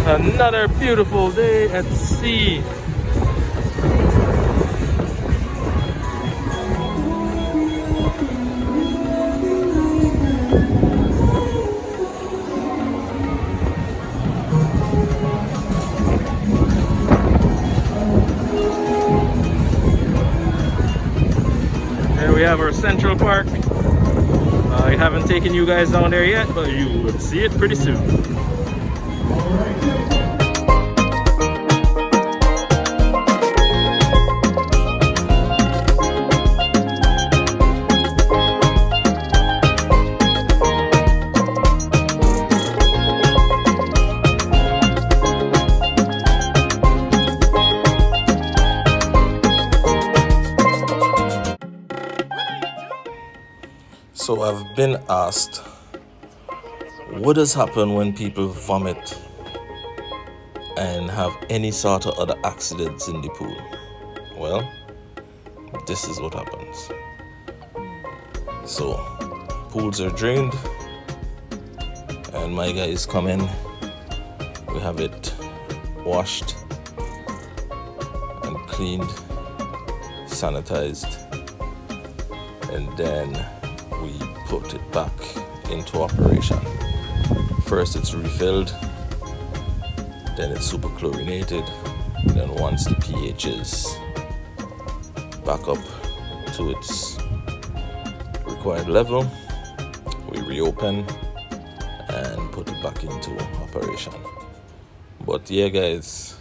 Another beautiful day at sea. There we have our Central Park. I haven't taken you guys down there yet, but you will see it pretty soon. So I've been asked, what does happen when people vomit and have any sort of other accidents in the pool? Well, this is what happens. So pools are drained and my guys come in. We have it washed and cleaned, sanitized, and then we put it back into operation. First it's refilled, then it's super chlorinated, then once the pH is back up to its required level, we reopen and put it back into operation. But yeah guys,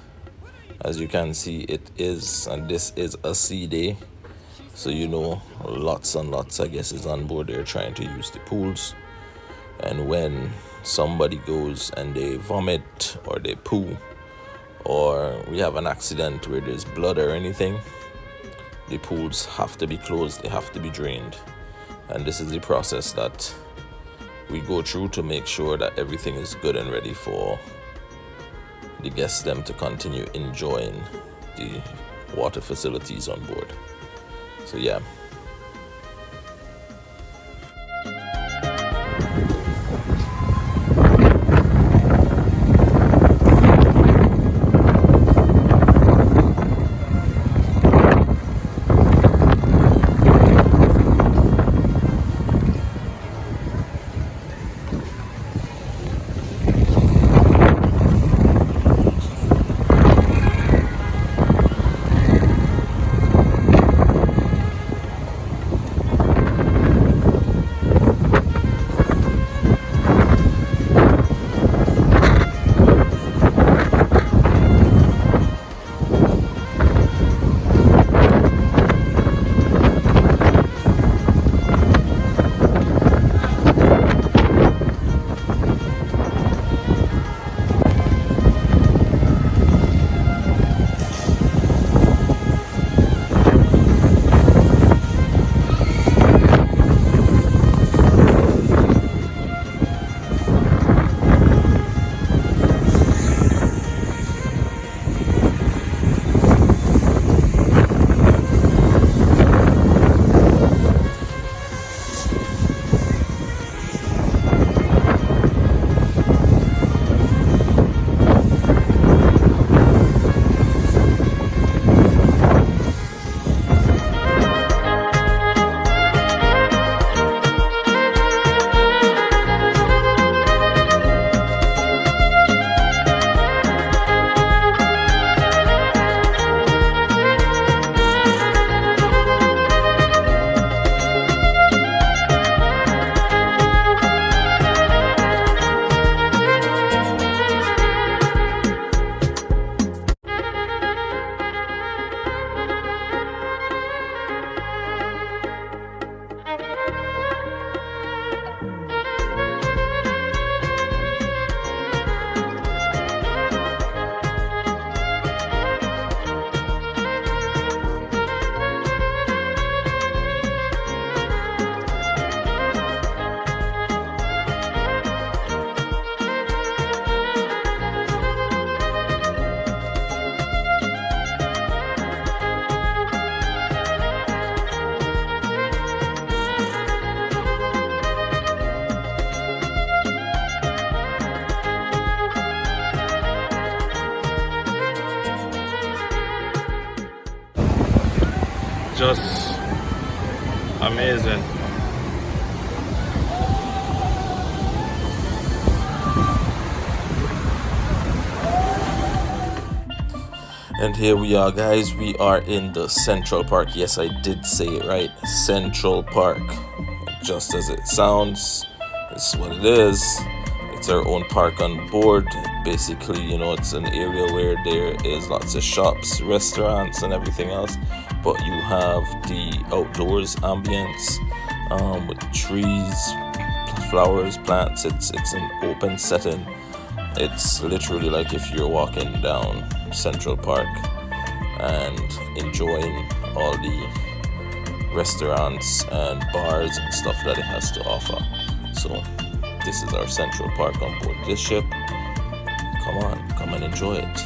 as you can see, this is a sea day. So you know, lots and lots, I guess, is on board there trying to use the pools. And when somebody goes and they vomit or they poo, or we have an accident where there's blood or anything, the pools have to be closed, they have to be drained. And this is the process that we go through to make sure that everything is good and ready for the guests them to continue enjoying the water facilities on board. So yeah. just amazing. And here we are, guys. We are in the Central Park. Yes, I did say it right. Central Park. Just as it sounds, it's what it is. It's our own park on board. Basically, it's an area where there is lots of shops, restaurants, and everything else. But you have the outdoors ambience with trees, flowers, plants. It's an open setting. It's literally like if you're walking down Central Park and enjoying all the restaurants and bars and stuff that it has to offer. So this is our Central Park on board this ship. Come on, come and enjoy it.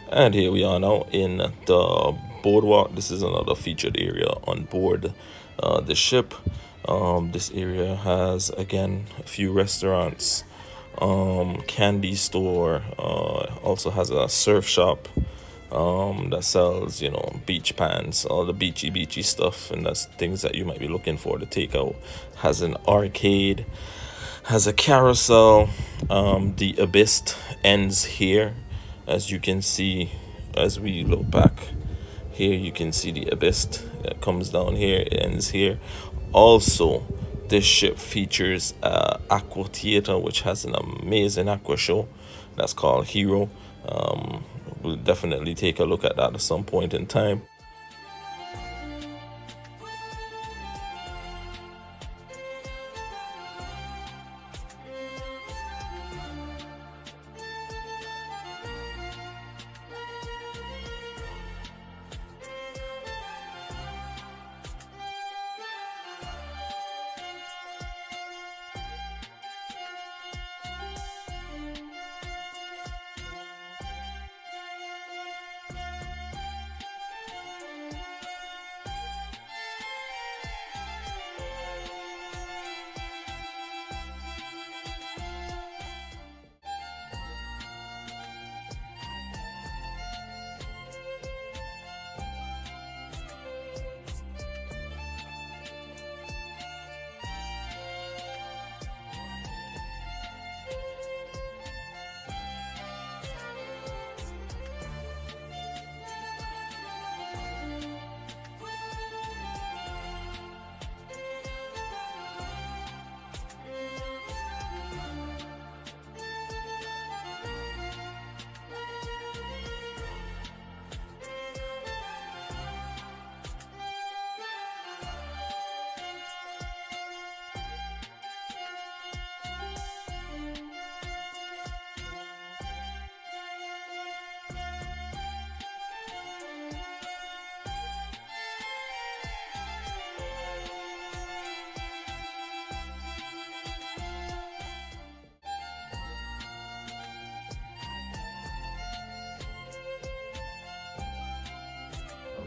And here we are now in the boardwalk. This is another featured area on board the ship. This area has, again, a few restaurants, candy store, also has a surf shop that sells, beach pants, all the beachy stuff, and that's things that you might be looking for to take out. Has an arcade, has a carousel. The abyss ends here. As you can see, as we look back here, you can see the abyss that comes down here, it ends here. Also, this ship features Aqua Theater, which has an amazing aqua show that's called Hero. We'll definitely take a look at that at some point in time.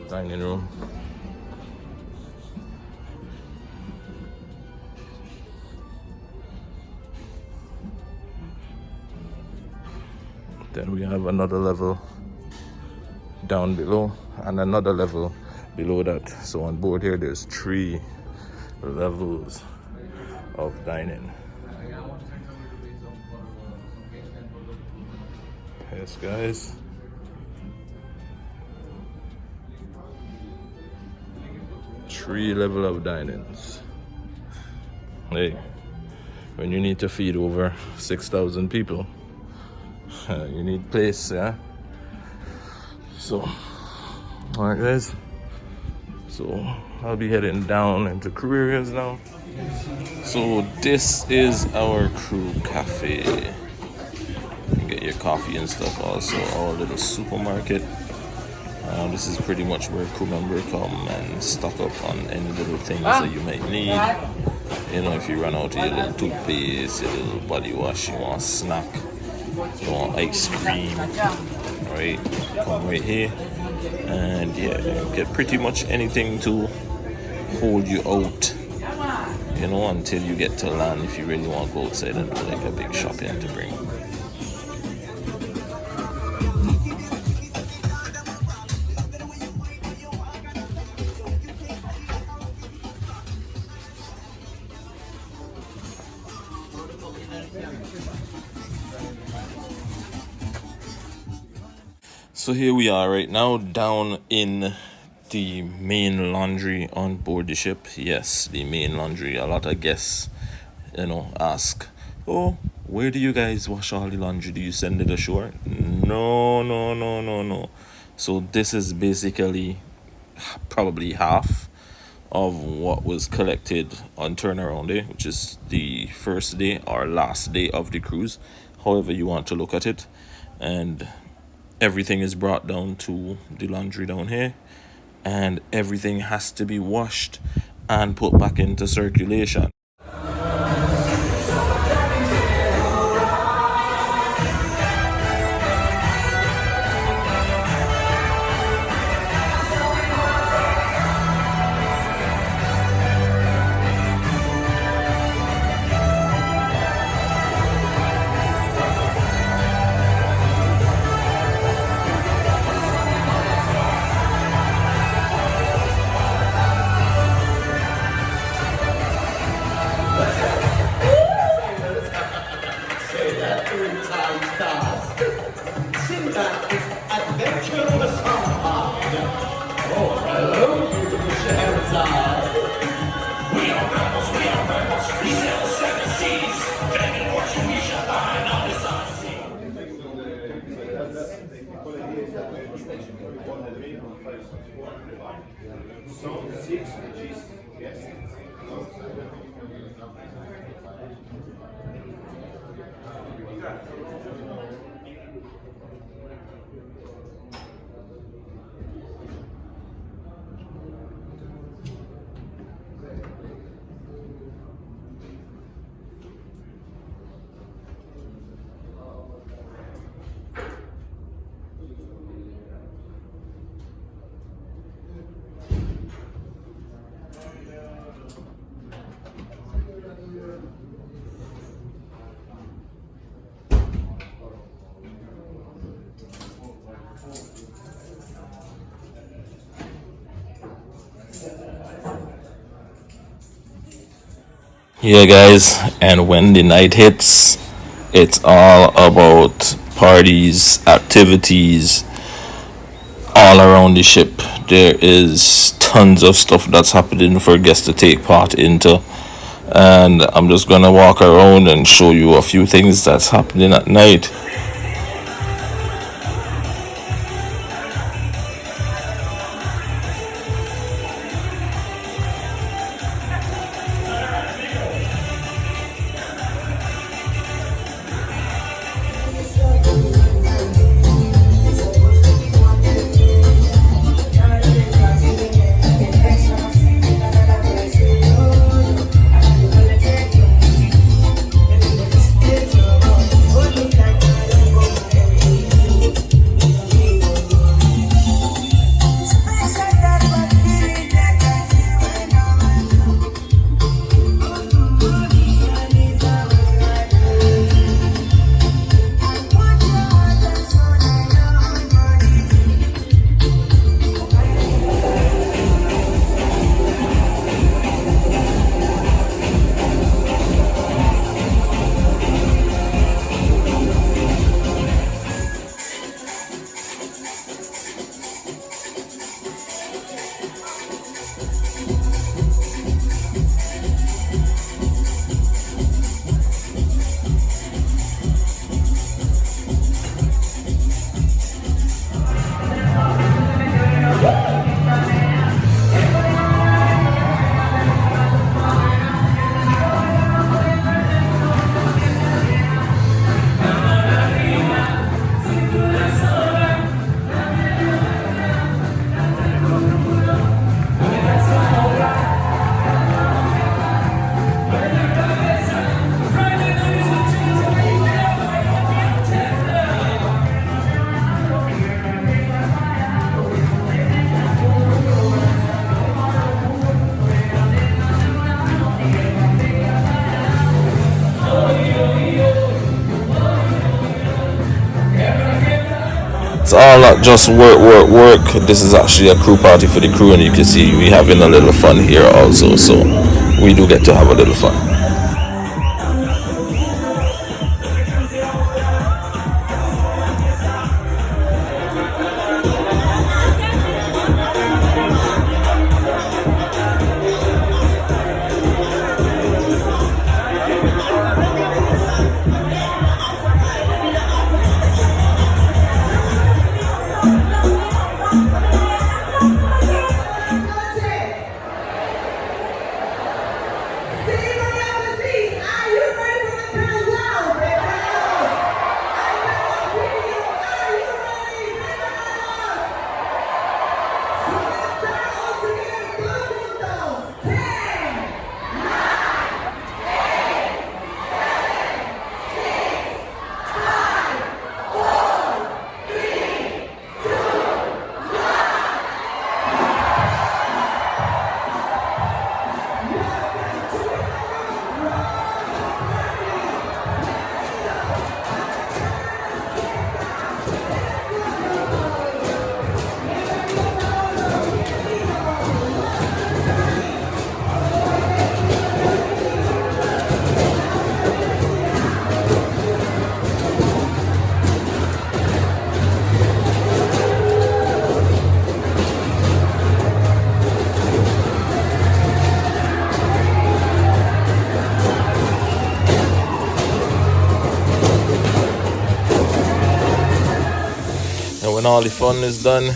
dining room. Then we have another level down below and another level below that. So on board here there's 3 levels of dining. Yes guys, three level of dinings. Hey, when you need to feed over 6,000 people, you need place, yeah? So, alright guys, so I'll be heading down into crew areas now. So this is our crew cafe. You get your coffee and stuff, also our little supermarket. This is pretty much where crew members come and stock up on any little things that you might need. You know, if you run out of your little toothpaste, your little body wash, you want a snack, you want ice cream, right? Come right here and yeah, get pretty much anything to hold you out, you know, until you get to land, if you really want to go outside and do like a big shopping to bring. So here we are right now down in the main laundry on board the ship. Yes, the main laundry. A lot of guests, you know, ask, oh, where do you guys wash all the laundry? Do you send it ashore? No. So this is basically probably half of what was collected on turnaround day, which is the first day or last day of the cruise, however you want to look at it. And everything is brought down to the laundry down here, and everything has to be washed and put back into circulation. Yeah guys, and when the night hits, it's all about parties, activities all around the ship. There is tons of stuff that's happening for guests to take part into, and I'm just gonna walk around and show you a few things that's happening at night. it's all not just work. This is actually a crew party for the crew, and you can see we having a little fun here also. So we do get to have a little fun. And when all the fun is done,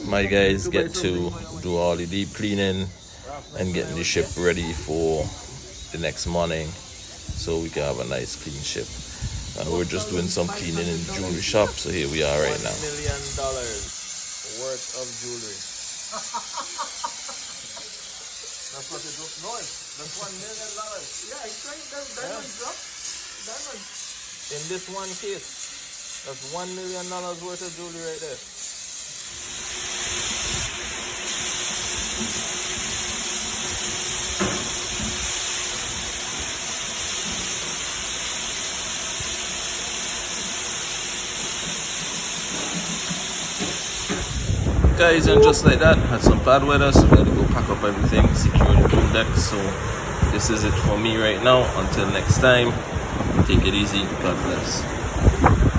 my guys get to do all the deep cleaning and getting the ship ready for the next morning so we can have a nice clean ship. And we're just doing some cleaning in the jewelry shop, so here we are right now. $1 million worth of jewelry. That's what it just noise. That's $1 million. Yeah, it's like that diamond drop. Diamond. In this one case. That's $1 million worth of jewelry right there. Guys, and just like that, had some bad weather, so we had to go pack up everything, secure the pool deck. So this is it for me right now. Until next time, take it easy. God bless.